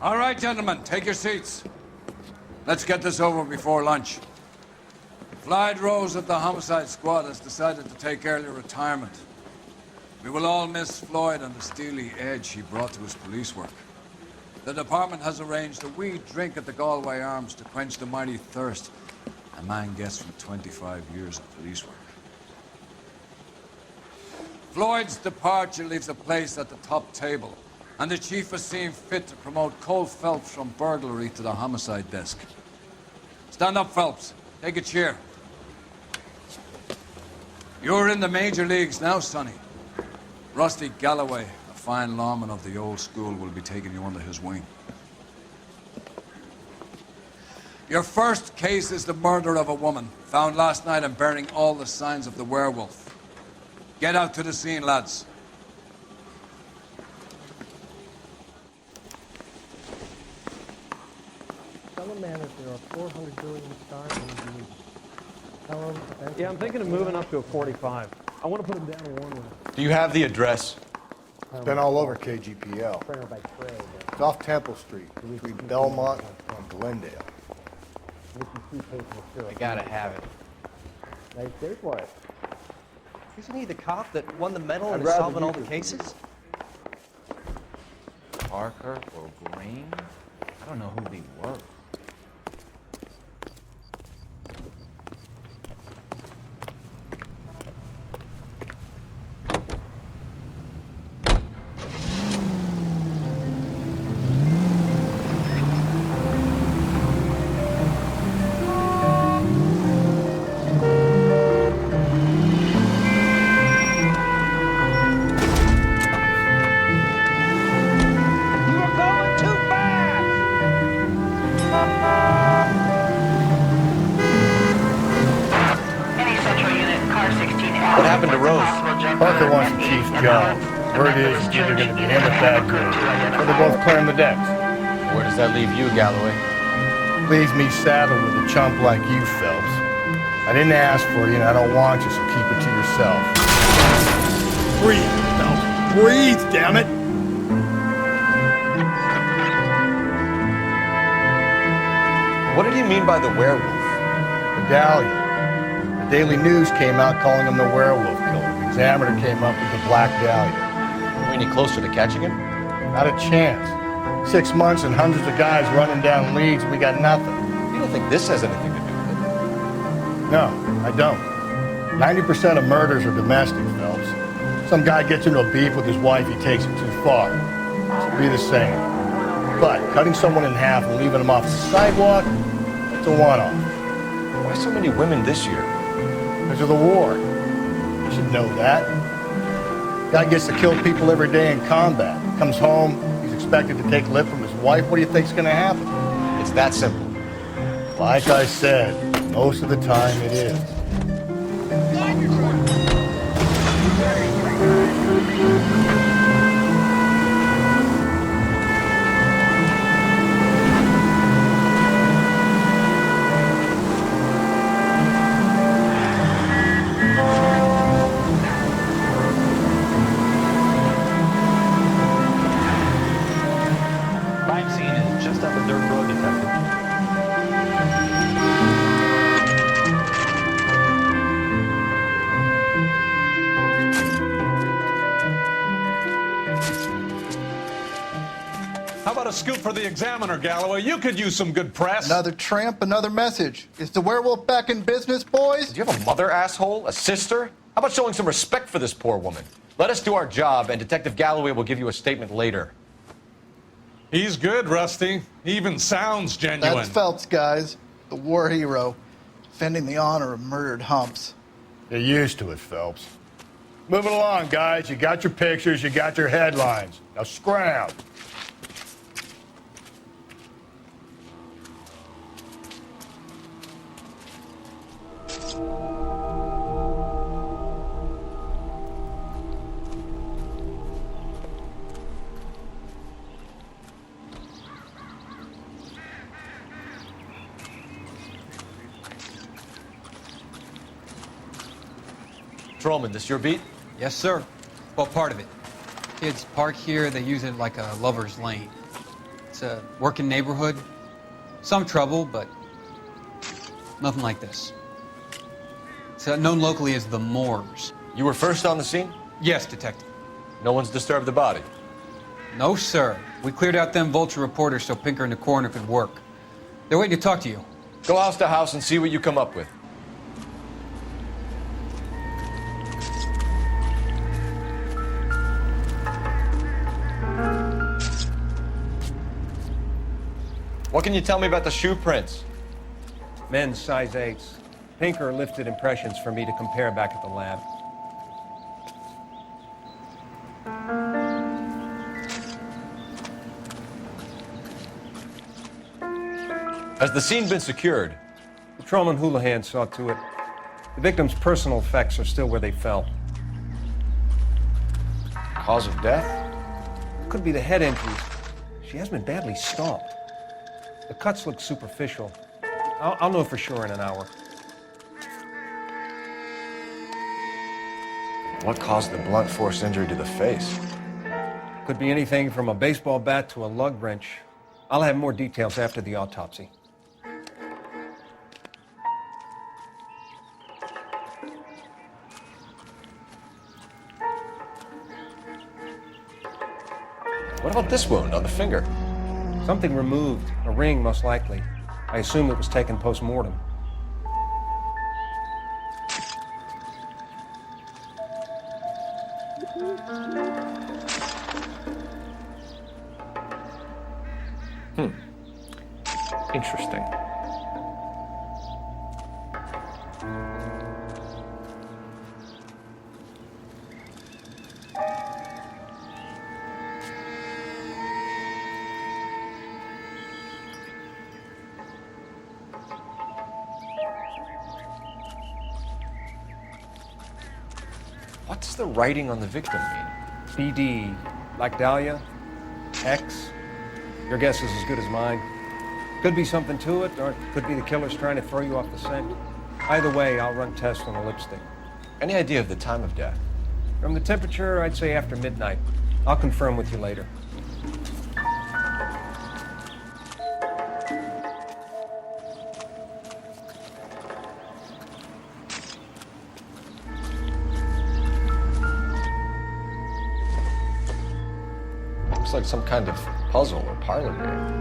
All right, gentlemen, take your seats. Let's get this over before lunch. Floyd Rose of the homicide squad has decided to take early retirement. We will all miss Floyd and the steely edge he brought to his police work. The department has arranged a wee drink at the Galloway Arms to quench the mighty thirst a man gets from 25 years of police work. Floyd's departure leaves a place at the top table, and the chief has seen fit to promote Cole Phelps from burglary to the homicide desk. Stand up, Phelps. Take a chair. You're in the major leagues now, Sonny. Rusty Galloway, a fine lawman of the old school, will be taking you under his wing. Your first case is the murder of a woman, found last night and bearing all the signs of the werewolf. Get out to the scene, lads. Tell the manager there are 400 billion stars in the universe. Tell him. Yeah, I'm thinking of moving up to a 45. I want to put him down to one. Do you have the address? It's been all over KGPL. Prayer by trade. It's off Temple Street, between Belmont and Glendale. I gotta have it. Nice day for it. Isn't he the cop that won the medal and is solving all the cases? Parker or Green? I don't know who they were. Parker wants the chief's job. Word is it's either going to be him or Thad Green, or they're both clearing the decks. Where does that leave you, Galloway? Leaves me saddled with a chump like you, Phelps. I didn't ask for you, and I don't want you, so keep it to yourself. Breathe, Phelps. Breathe, damn it! What did he mean by the werewolf? Medallion. The Daily News came out calling him the werewolf killer. The Examiner came up with the Black Dahlia. Are we any closer to catching him? Not a chance. 6 months and hundreds of guys running down leads, and we got nothing. You don't think this has anything to do with it? No, I don't. 90% of murders are domestic, Phelps. Some guy gets into a beef with his wife, he takes it too far. It'll be the same. But cutting someone in half and leaving them off the sidewalk, that's a one-off. Why so many women this year? Because of the war. You should know that. Guy gets to kill people every day in combat. Comes home, he's expected to take lip from his wife. What do you think's going to happen? It's that simple. Like I said, most of the time it is. How about a scoop for the Examiner, Galloway? You could use some good press. Another tramp, another message. Is the werewolf back in business, boys? Do you have a mother, asshole? A sister? How about showing some respect for this poor woman? Let us do our job, and Detective Galloway will give you a statement later. He's good, Rusty. He even sounds genuine. That's Phelps, guys. The war hero. Defending the honor of murdered humps. Get used to it, Phelps. Moving along, guys. You got your pictures, you got your headlines. Now scram. Patrolman, this your beat? Yes, sir. Well, part of it. Kids park here, they use it like a lover's lane. It's a working neighborhood. Some trouble, but nothing like this. It's known locally as the Moors. You were first on the scene? Yes, Detective. No one's disturbed the body? No, sir. We cleared out them vulture reporters so Pinker and the coroner could work. They're waiting to talk to you. Go house to house and see what you come up with. What can you tell me about the shoe prints? Men's size 8s. Pinker lifted impressions for me to compare back at the lab. Has the scene been secured? Patrolman Houlihan saw to it. The victim's personal effects are still where they fell. Cause of death? Could be the head injuries. She has been badly stomped. The cuts look superficial. I'll know for sure in an hour. What caused the blunt force injury to the face? Could be anything from a baseball bat to a lug wrench. I'll have more details after the autopsy. What about this wound on the finger? Something removed, a ring most likely. I assume it was taken post-mortem. Interesting. What does the writing on the victim mean? BD, like Dahlia, X. Your guess is as good as mine. Could be something to it, or it could be the killer's trying to throw you off the scent. Either way, I'll run tests on the lipstick. Any idea of the time of death? From the temperature, I'd say after midnight. I'll confirm with you later. Looks like some kind of puzzle or parlor game.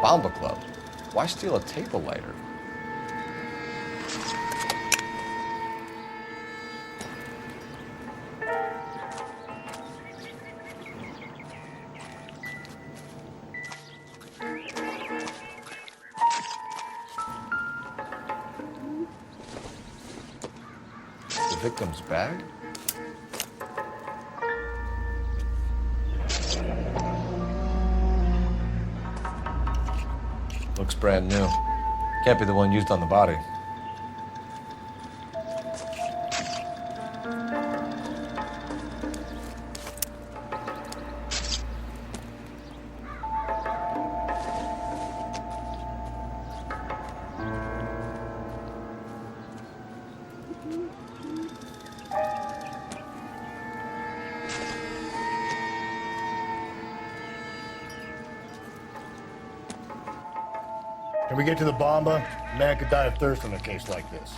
Bomba Club. Why steal a table lighter? The victim's bag? Looks brand new. Can't be the one used on the body. Can we get to the bomba? A man could die of thirst in a case like this.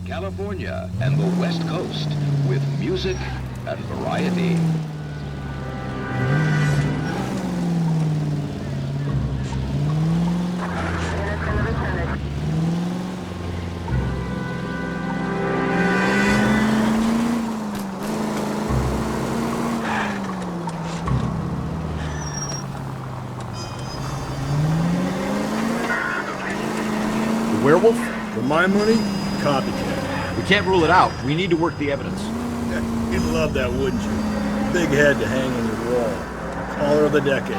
California, and the West Coast with music and variety. Werewolf? For my money, copycat. We can't rule it out. We need to work the evidence. You'd love that, wouldn't you? Big head to hang on your wall. Caller of the decade.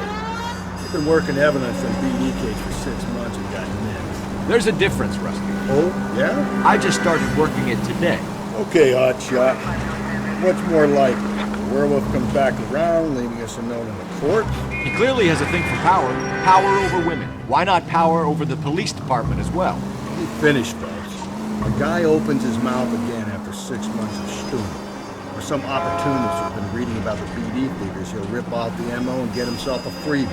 You've been working evidence on BD case for 6 months and got nicked. There's a difference, Rusty. Oh, yeah? I just started working it today. Okay, hotshot. What's more likely? The werewolf comes back around, leaving us unknown in the court? He clearly has a thing for power. Power over women. Why not power over the police department as well? He finished, Phelps. A guy opens his mouth again after 6 months of stewing. Or some opportunist who's been reading about the BD figures, he'll rip off the MO and get himself a freebie.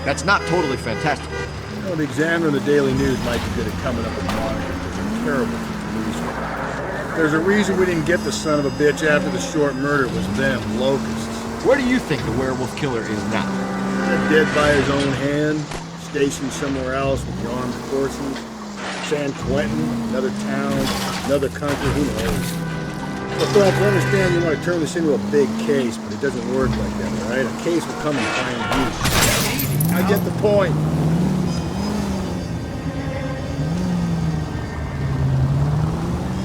That's not totally fantastic. You know, the Examiner and the Daily News might be good at coming up with monitors, but they're terrible for police work. There's a reason we didn't get the son of a bitch after the short murder was them, locusts. Where do you think the werewolf killer is now? Dead by his own hand, stationed somewhere else with the armed forces. San Quentin, another town, another country, who knows? Well, Phelps, I understand you want to turn this into a big case, but it doesn't work like that, all right? A case will come and find you. I get the point.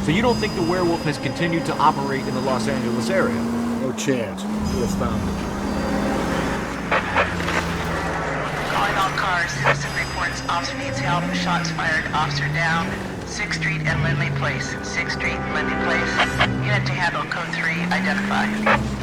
So you don't think the werewolf has continued to operate in the Los Angeles area? No chance. We'll have found it. Calling all cars. Citizen reports officer needs help. Shots fired. Officer down. 6th Street and Lindley Place. 6th Street and Lindley Place. Unit to handle code 3. Identify.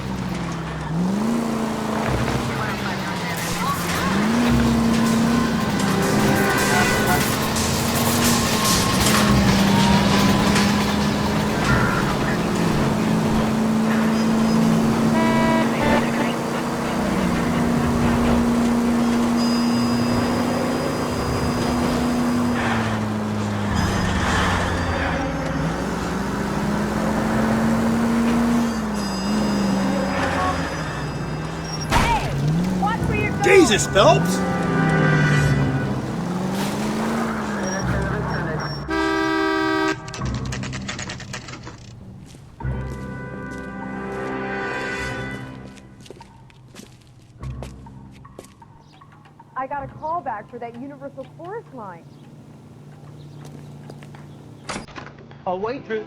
Jesus, Phelps! I got a call back for that Universal Chorus line. Oh, waitress.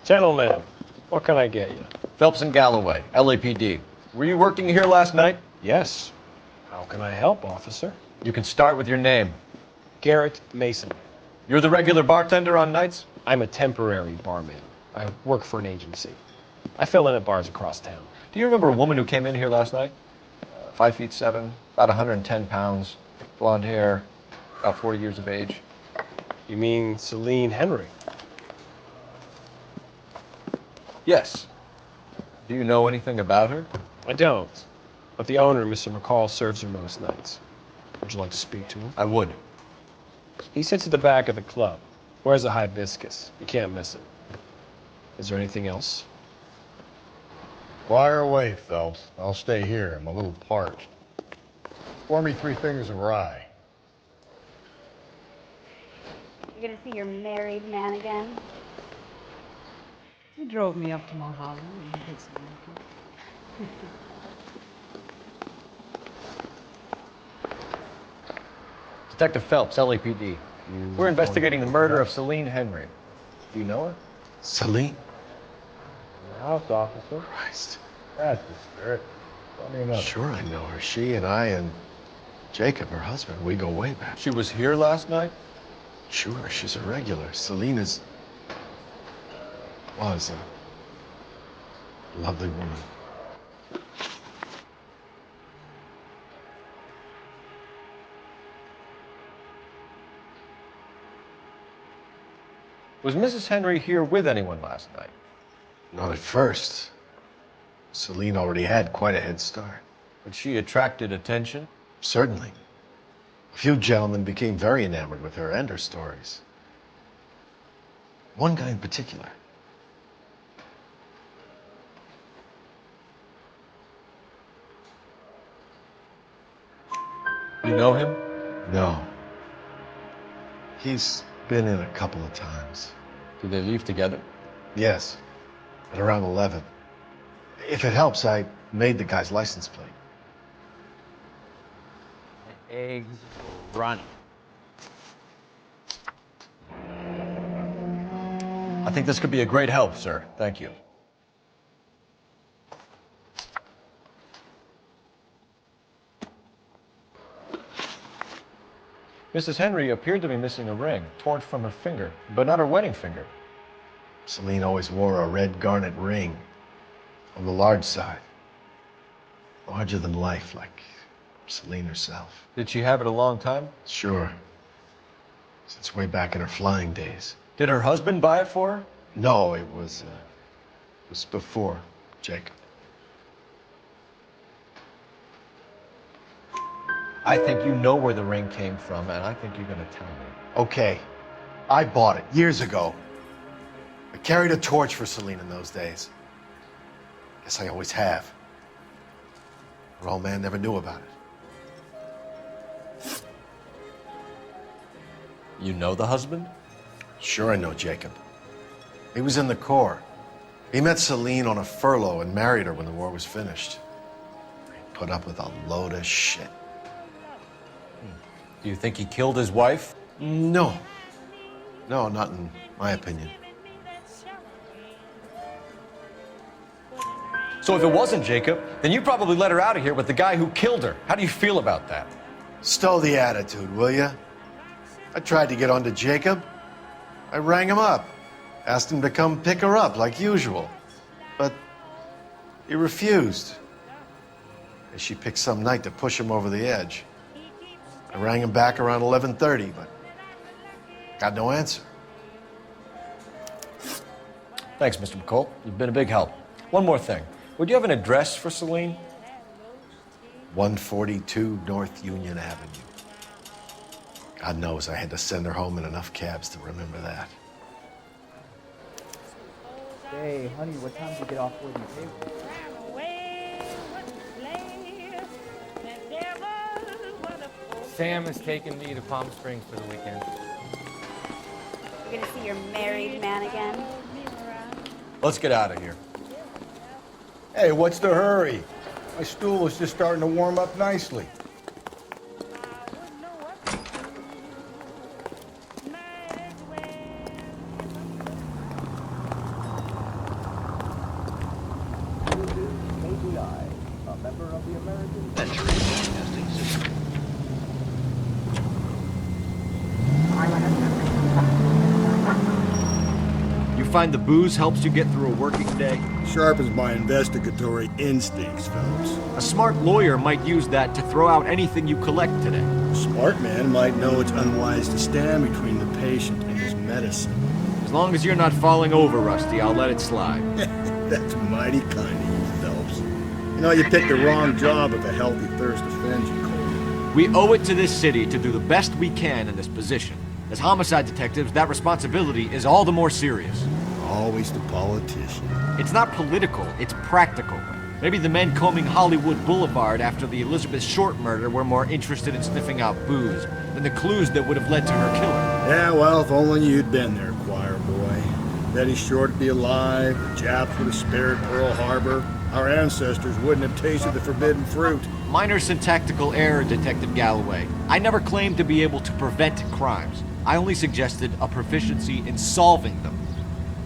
Gentlemen, what can I get you? Phelps and Galloway, LAPD. Were you working here last night? Yes. How can I help, officer? You can start with your name. Garrett Mason. You're the regular bartender on nights? I'm a temporary barman. I work for an agency. I fill in at bars across town. Do you remember a woman who came in here last night? 5'7", about 110 pounds, blonde hair, about 40 years of age. You mean Celine Henry? Yes. Do you know anything about her? I don't. But the owner, Mr. McCall, serves her most nights. Would you like to speak to him? I would. He sits at the back of the club. Wears a hibiscus. You can't miss it. Is there anything else? Fire away, Phelps. I'll stay here. I'm a little parched. Pour me 3 fingers of rye. You're gonna see your married man again? He drove me up to Mulholland and did some looking. Detective Phelps, LAPD. We're investigating the murder of Celine Henry. Do you know her? Celine? House officer. Christ. That's the spirit. Tell me another. Sure I know her. She and I and Jacob, her husband, we go way back. She was here last night? Sure, she's a regular. Celine was a lovely woman. Was Mrs. Henry here with anyone last night? Not at first. Celine already had quite a head start. But she attracted attention? Certainly. A few gentlemen became very enamored with her and her stories. One guy in particular. You know him? No. He's been in a couple of times. Did they leave together? Yes, at around 11. If it helps, I made the guy's license plate. Eggs running. I think this could be a great help, sir. Thank you. Mrs. Henry appeared to be missing a ring, torn from her finger, but not her wedding finger. Celine always wore a red garnet ring on the large side. Larger than life, like Celine herself. Did she have it a long time? Sure. Since way back in her flying days. Did her husband buy it for her? No, it was before Jacob. I think you know where the ring came from, and I think you're gonna tell me. Okay, I bought it years ago. I carried a torch for Celine in those days. Guess I always have. Her old man never knew about it. You know the husband? Sure I know Jacob. He was in the Corps. He met Celine on a furlough and married her when the war was finished. He put up with a load of shit. Do you think he killed his wife? No. No, not in my opinion. So if it wasn't Jacob, then you probably let her out of here with the guy who killed her. How do you feel about that? Stow the attitude, will ya? I tried to get onto Jacob. I rang him up, asked him to come pick her up like usual. But he refused. And she picked some night to push him over the edge. I rang him back around 11:30, but got no answer. Thanks, Mr. McCall. You've been a big help. One more thing. Would you have an address for Celine? 142 North Union Avenue. God knows I had to send her home in enough cabs to remember that. Hey, honey, what time did you get off work and table? Sam has taken me to Palm Springs for the weekend. You're gonna see your married man again? Let's get out of here. Hey, what's the hurry? My stool was just starting to warm up nicely. A member of the American Testing system. You find the booze helps you get through a working day? Sharpens my investigatory instincts, Phelps. A smart lawyer might use that to throw out anything you collect today. A smart man might know it's unwise to stand between the patient and his medicine. As long as you're not falling over, Rusty, I'll let it slide. That's mighty kind of you, Phelps. You know, you picked the wrong job if a healthy thirst offends you, Cole. We owe it to this city to do the best we can in this position. As homicide detectives, that responsibility is all the more serious. Always the politician. It's not political, it's practical. Maybe the men combing Hollywood Boulevard after the Elizabeth Short murder were more interested in sniffing out booze than the clues that would have led to her killing. Yeah, well, if only you'd been there, choir boy. Betty Short would be alive, the Japs would have spared Pearl Harbor, our ancestors wouldn't have tasted the forbidden fruit. Minor syntactical error, Detective Galloway. I never claimed to be able to prevent crimes. I only suggested a proficiency in solving them.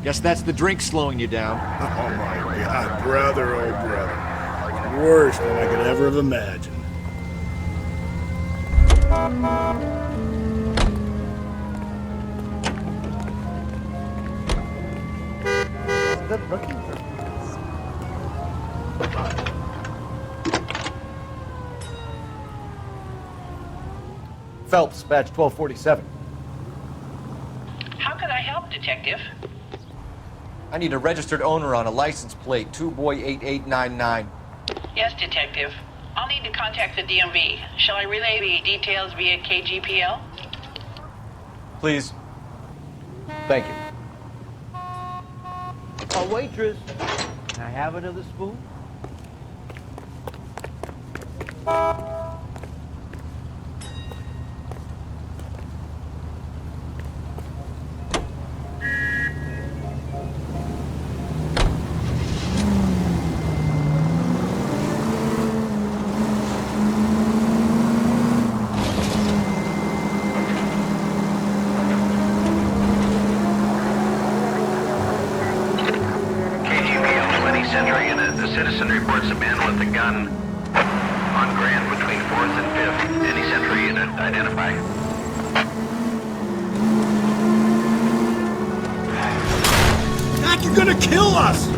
Guess that's the drink slowing you down. Oh my God, brother, oh brother. Worse than I could ever have imagined. Good looking for Phelps, badge 1247. How can I help, Detective? I need a registered owner on a license plate, 2boy8899. Yes, Detective. I'll need to contact the DMV. Shall I relay the details via KGPL? Please. Thank you. A waitress. Can I have another spoon? Citizen reports a man with a gun on Grand between 4th and 5th. Any Central unit identify. God, you're gonna kill us!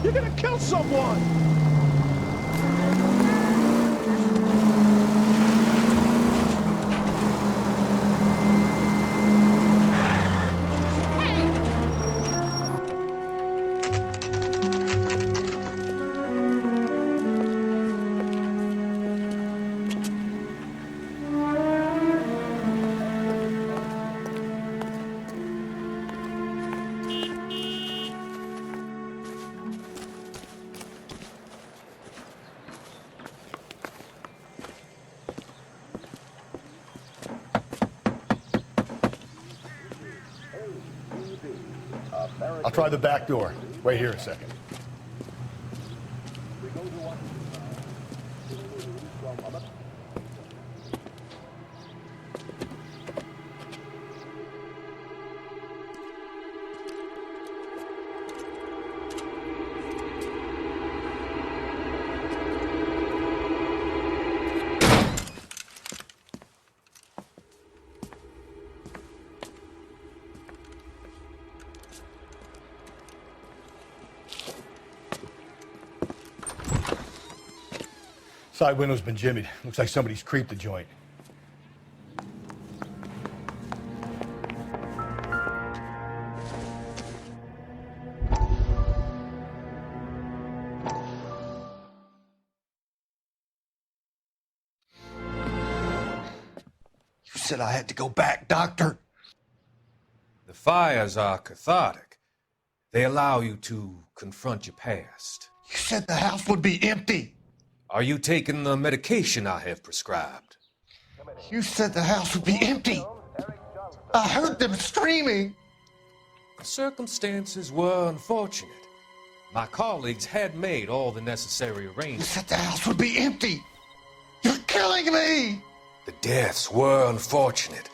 You're gonna kill someone! I'll try the back door. Wait here a second. Side window's been jimmied. Looks like somebody's creeped the joint. You said I had to go back, Doctor. The fires are cathartic. They allow you to confront your past. You said the house would be empty. Are you taking the medication I have prescribed? You said the house would be empty. I heard them screaming. The circumstances were unfortunate. My colleagues had made all the necessary arrangements. You said the house would be empty. You're killing me. The deaths were unfortunate,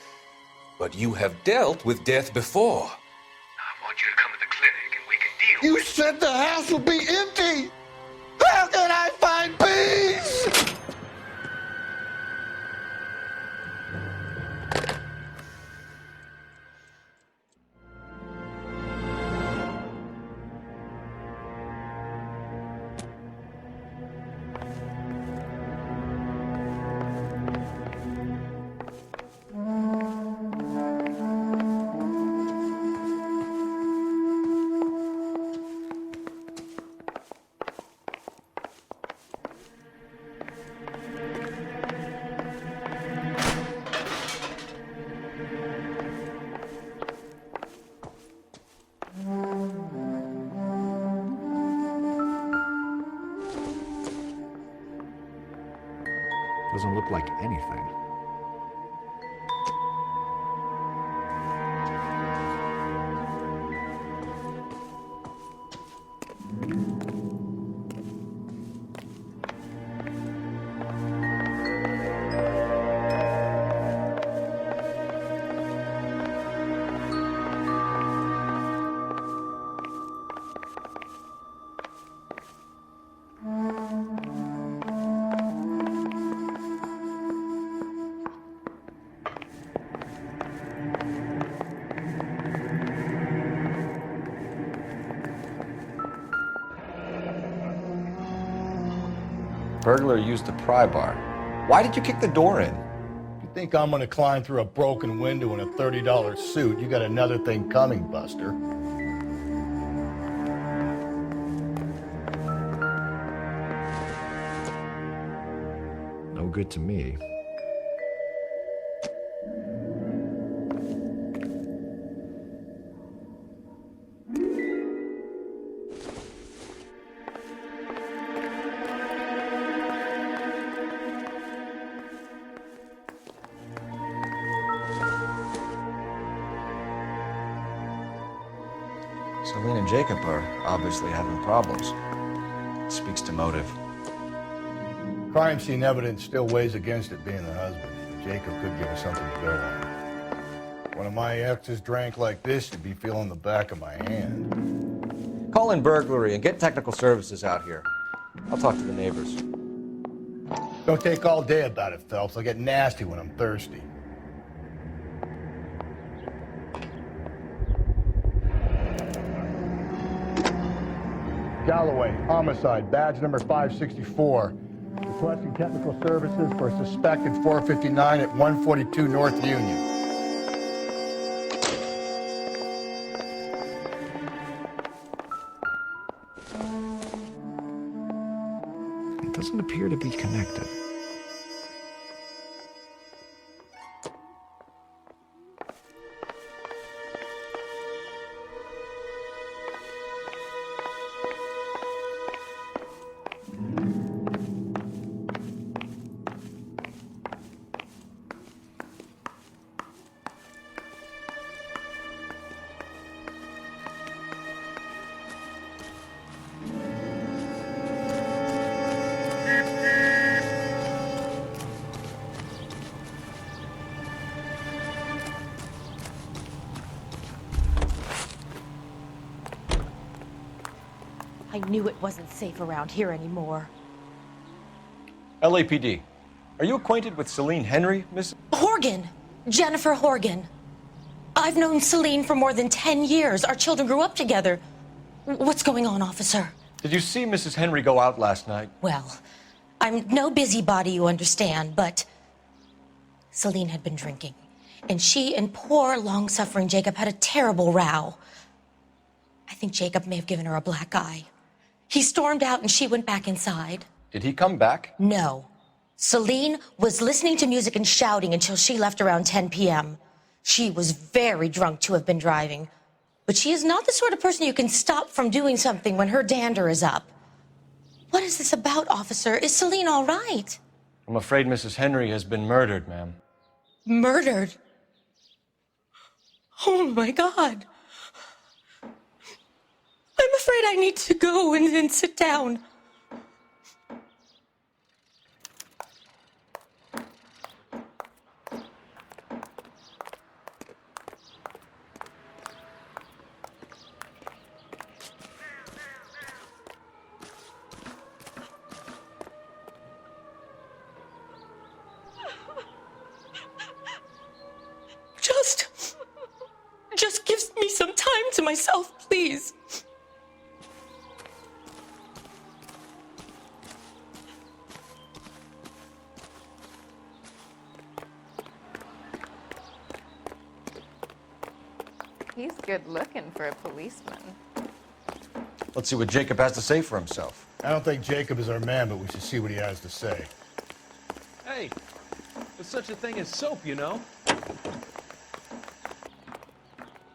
but you have dealt with death before. I want you to come to the clinic and we can deal. You said the house would be empty. How can I find peace? Doesn't look like anything. Burglar used the pry bar. Why did you kick the door in? You think I'm gonna climb through a broken window in a $30 suit? You got another thing coming, Buster. No good to me. Celine and Jacob are obviously having problems. It speaks to motive. Crime scene evidence still weighs against it being the husband. Jacob could give us something to go on. One of my exes drank like this, should be feeling the back of my hand. Call in burglary and get technical services out here. I'll talk to the neighbors. Don't take all day about it, Phelps. I get nasty when I'm thirsty. Galloway, homicide, badge number 564. Requesting technical services for a suspected 459 at 142 North Union. It doesn't appear to be connected. I knew it wasn't safe around here anymore. LAPD. Are you acquainted with Celine Henry, Miss? Horgan! Jennifer Horgan. I've known Celine for more than 10 years. Our children grew up together. What's going on, officer? Did you see Mrs. Henry go out last night? Well, I'm no busybody, you understand, but Celine had been drinking. And she and poor, long-suffering Jacob had a terrible row. I think Jacob may have given her a black eye. He stormed out and she went back inside. Did he come back? No. Celine was listening to music and shouting until she left around 10 p.m. She was very drunk to have been driving. But she is not the sort of person you can stop from doing something when her dander is up. What is this about, officer? Is Celine all right? I'm afraid Mrs. Henry has been murdered, ma'am. Murdered? Oh, my God. I'm afraid I need to go and sit down. Just give me some time to myself, please. He's good looking for a policeman. Let's see what Jacob has to say for himself. I don't think Jacob is our man, but we should see what he has to say. Hey, there's such a thing as soap, you know?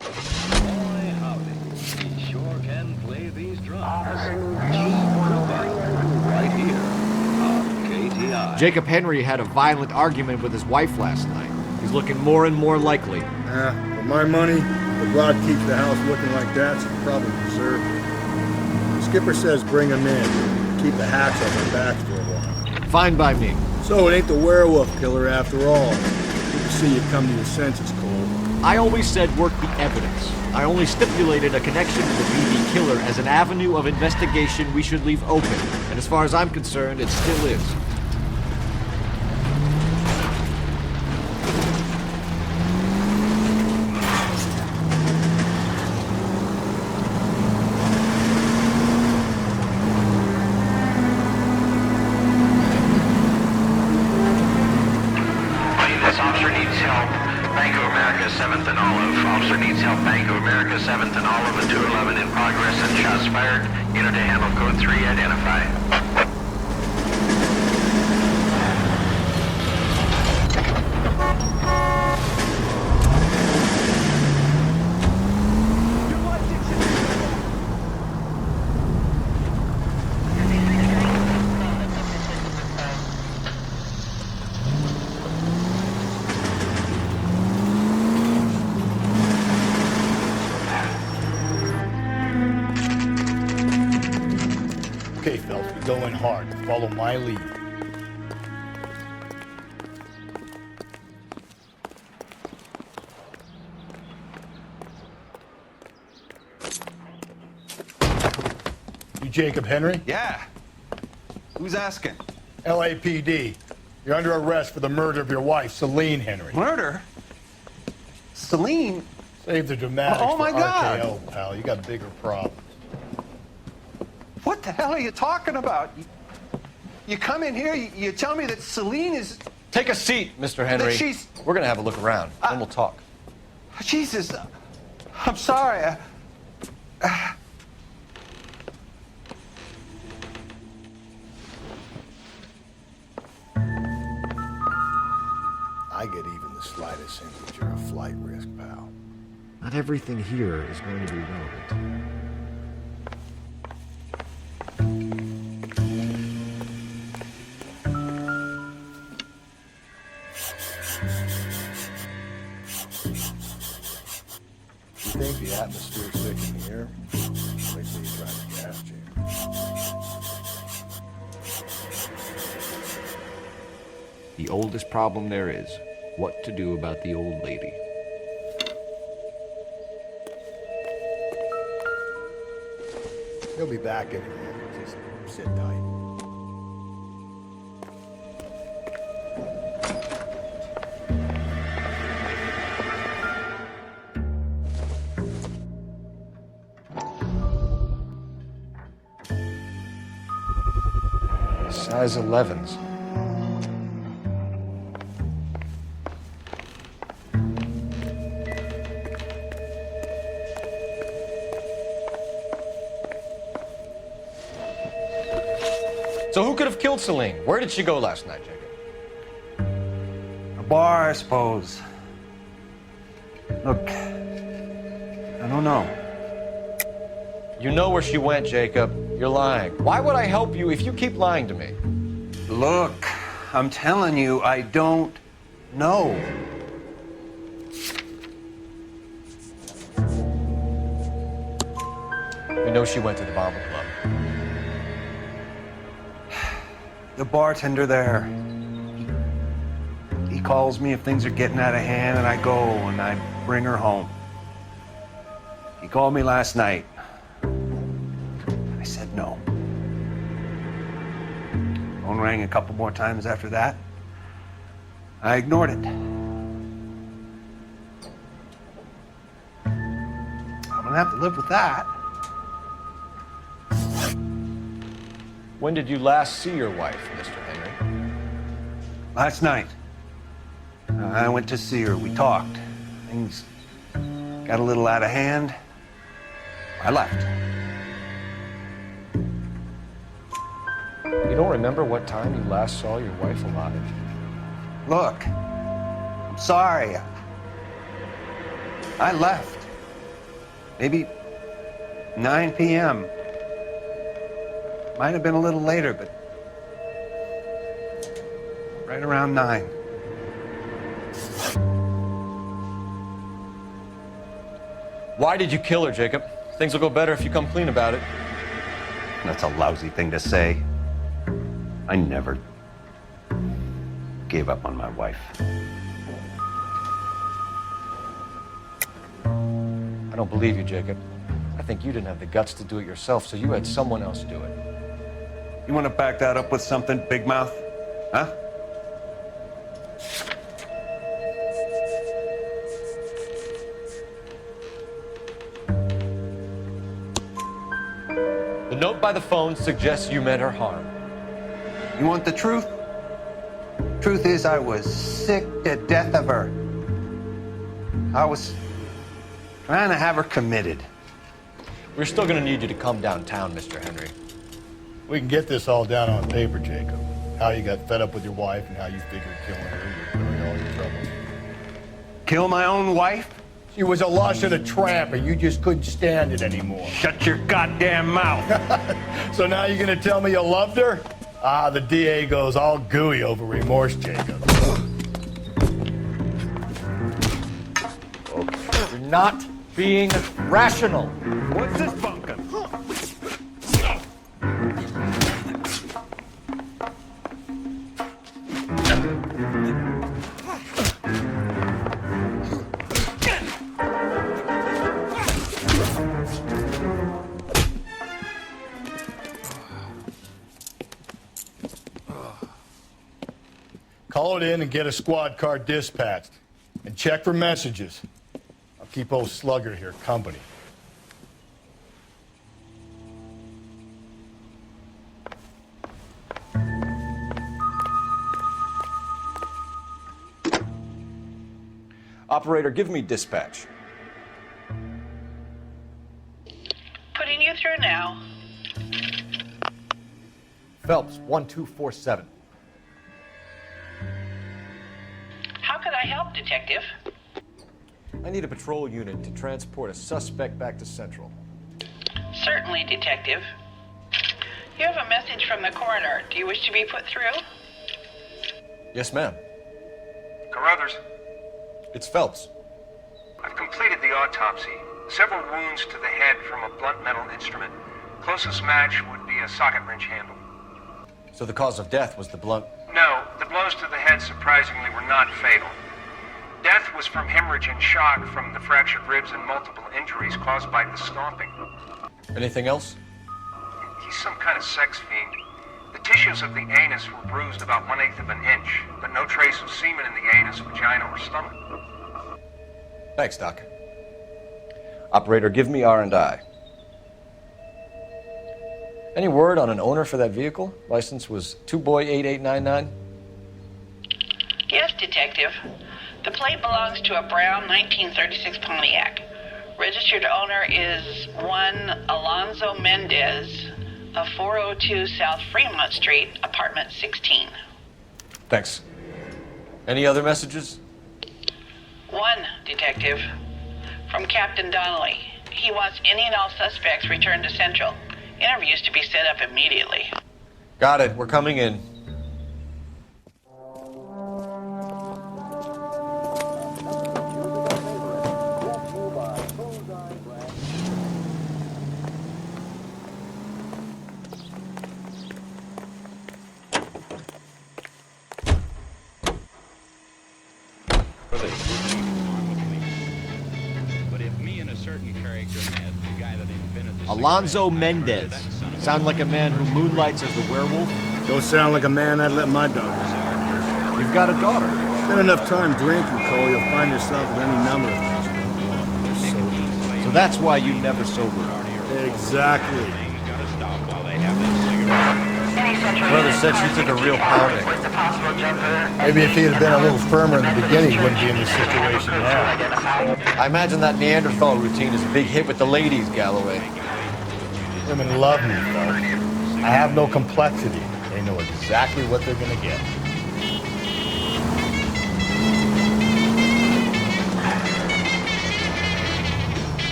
Boy, howdy. He sure can play these drums. Right here on KTI. Jacob Henry had a violent argument with his wife last night. He's looking more and more likely. For my money, the broad keeps the house looking like that, so probably deserved it. The skipper says bring him in. Keep the hats on their backs for a while. Fine by me. So it ain't the werewolf killer after all. Good to see you come to your senses, Cole. I always said work the evidence. I only stipulated a connection to the BB killer as an avenue of investigation we should leave open. And as far as I'm concerned, it still is. This officer needs help. Bank of America, 7th and Olive. Officer needs help. Bank of America, 7th and Olive, and 211 in progress and shots fired. Unit to handle code 3, identify. Okay, Phelps, we go in hard. Follow my lead. You Jacob Henry? Yeah. Who's asking? LAPD. You're under arrest for the murder of your wife, Celine Henry. Murder? Celine? Save the dramatics Oh, my for God. RKO, pal. You got bigger problems. What the hell are you talking about? You come in here, you tell me that Celine is... Take a seat, Mr. Henry. That she's... We're gonna have a look around, then we'll talk. Jesus, I'm sorry. I get even the slightest hint that you're a flight risk, pal. Not everything here is going to be relevant. You think the atmosphere's thick in here? Wait till you try the gas chamber. The oldest problem there is, what to do about the old lady. He'll be back in a minute. Just sit tight. Size 11s. So who could have killed Celine? Where did she go last night, Jacob? A bar, I suppose. Look, I don't know. You know where she went, Jacob. You're lying. Why would I help you if you keep lying to me? Look, I'm telling you, I don't know. You know she went to the Bomber Club. The bartender there. He calls me if things are getting out of hand, and I go and I bring her home. He called me last night. I said no. Phone rang a couple more times after that. I ignored it. I'm gonna have to live with that. When did you last see your wife, Mr. Henry? Last night. I went to see her. We talked. Things got a little out of hand. I left. You don't remember what time you last saw your wife alive? Look, I'm sorry. I left. Maybe 9 p.m. Might have been a little later, but Right around 9. Why did you kill her, Jacob? Things will go better if you come clean about it. That's a lousy thing to say. I never gave up on my wife. I don't believe you, Jacob. I think you didn't have the guts to do it yourself, so you had someone else do it. You want to back that up with something, Big Mouth? Huh? The note by the phone suggests you meant her harm. You want the truth? Truth is, I was sick to death of her. I was trying to have her committed. We're still gonna need you to come downtown, Mr. Henry. We can get this all down on paper, Jacob. How you got fed up with your wife and how you figured killing her would bury all your troubles. Kill my own wife? She was a lush and a tramp, and you just couldn't stand it anymore. Shut your goddamn mouth. So now you're gonna tell me you loved her? Ah, the DA goes all gooey over remorse, Jacob. You're not being rational. What's this bunkin'? Call it in and get a squad car dispatched. And check for messages. I'll keep old Slugger here company. Operator, give me dispatch. Putting you through now. Phelps, 1247. How could I help, Detective? I need a patrol unit to transport a suspect back to Central. Certainly, Detective. You have a message from the coroner. Do you wish to be put through? Yes, ma'am. Carruthers, It's Phelps. I've completed the autopsy. Several wounds to the head from a blunt metal instrument. Closest match would be a socket wrench handle. So the cause of death was the blunt. No, the blows to the head surprisingly were not fatal. Death was from hemorrhage and shock from the fractured ribs and multiple injuries caused by the stomping. Anything else? He's some kind of sex fiend. The tissues of the anus were bruised about 1/8 of an inch, but no trace of semen in the anus, vagina, or stomach. Thanks, Doc. Operator, give me R&I. Any word on an owner for that vehicle? License was 2boy8899. Yes, Detective. The plate belongs to a brown 1936 Pontiac. Registered owner is one Alonzo Mendez of 402 South Fremont Street, apartment 16. Thanks. Any other messages? One, Detective. From Captain Donnelly. He wants any and all suspects returned to Central. Interviews to be set up immediately. Got it. We're coming in. Alonzo Mendez. Sound like a man who moonlights as the werewolf? Don't sound like a man I'd let my daughter. You've got a daughter. Spend enough time drinking, Cole, you'll find yourself with any number of things. So that's why you never sober. Exactly. Brother said she took a real pounding. Maybe if he had been a little firmer in the beginning, he wouldn't be in this situation now. I imagine that Neanderthal routine is a big hit with the ladies, Galloway. Women love me, though. I have no complexity. They know exactly what they're gonna get.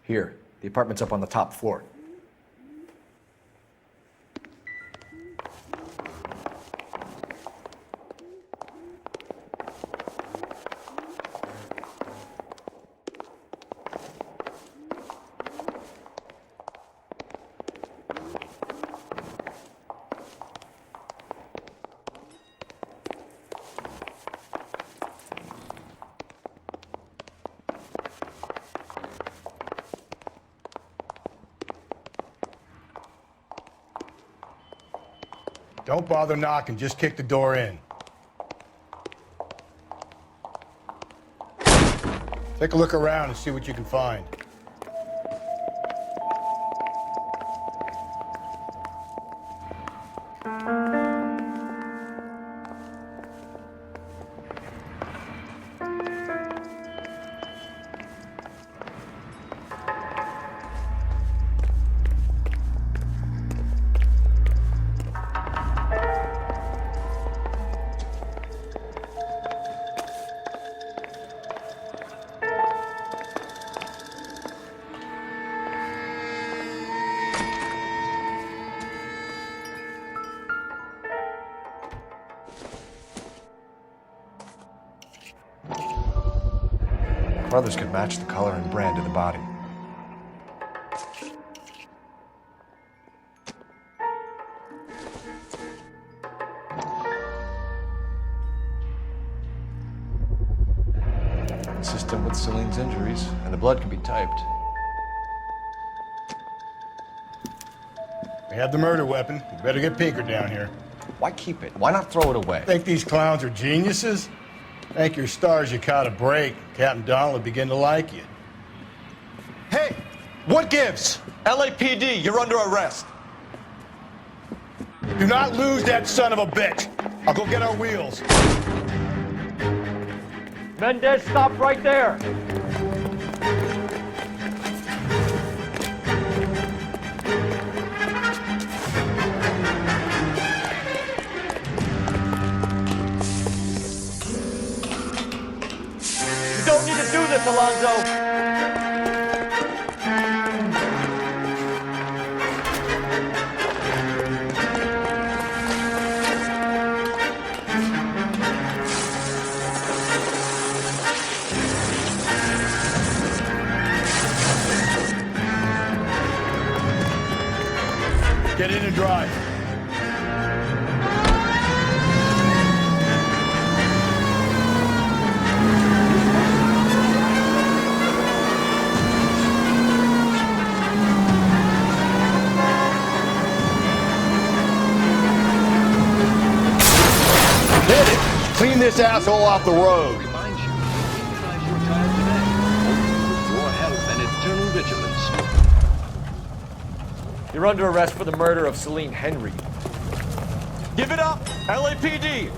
Here, the apartment's up on the top floor. Don't bother knocking, just kick the door in. Take a look around and see what you can find. Brothers could match the color and brand of the body. Consistent with Celine's injuries, and the blood can be typed. We have the murder weapon. We better get Pinker down here. Why keep it? Why not throw it away? Think these clowns are geniuses? Thank your stars you caught a break. Captain Donald will begin to like you. Hey! What gives? LAPD, you're under arrest. Do not lose that son of a bitch. I'll go get our wheels. Mendez, stop right there. You don't need to do this, Alonzo. Get in and drive. Hit it! Clean this asshole off the road. Reminds you, utilize your time today. For your health and eternal vigilance. You're under arrest for the murder of Celine Henry. Give it up, LAPD!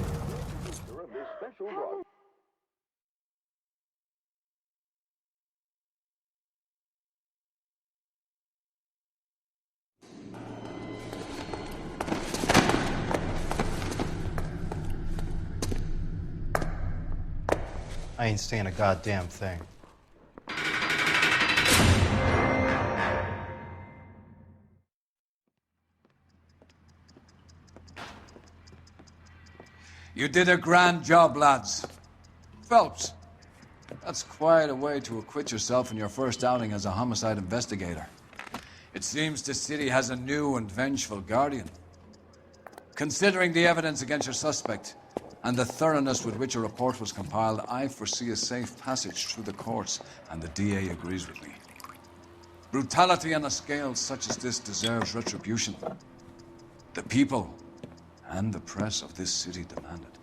I ain't saying a goddamn thing. You did a grand job, lads. Phelps, that's quite a way to acquit yourself in your first outing as a homicide investigator. It seems the city has a new and vengeful guardian. Considering the evidence against your suspect and the thoroughness with which a report was compiled, I foresee a safe passage through the courts, and the DA agrees with me. Brutality on a scale such as this deserves retribution. The people and the press of this city demand it.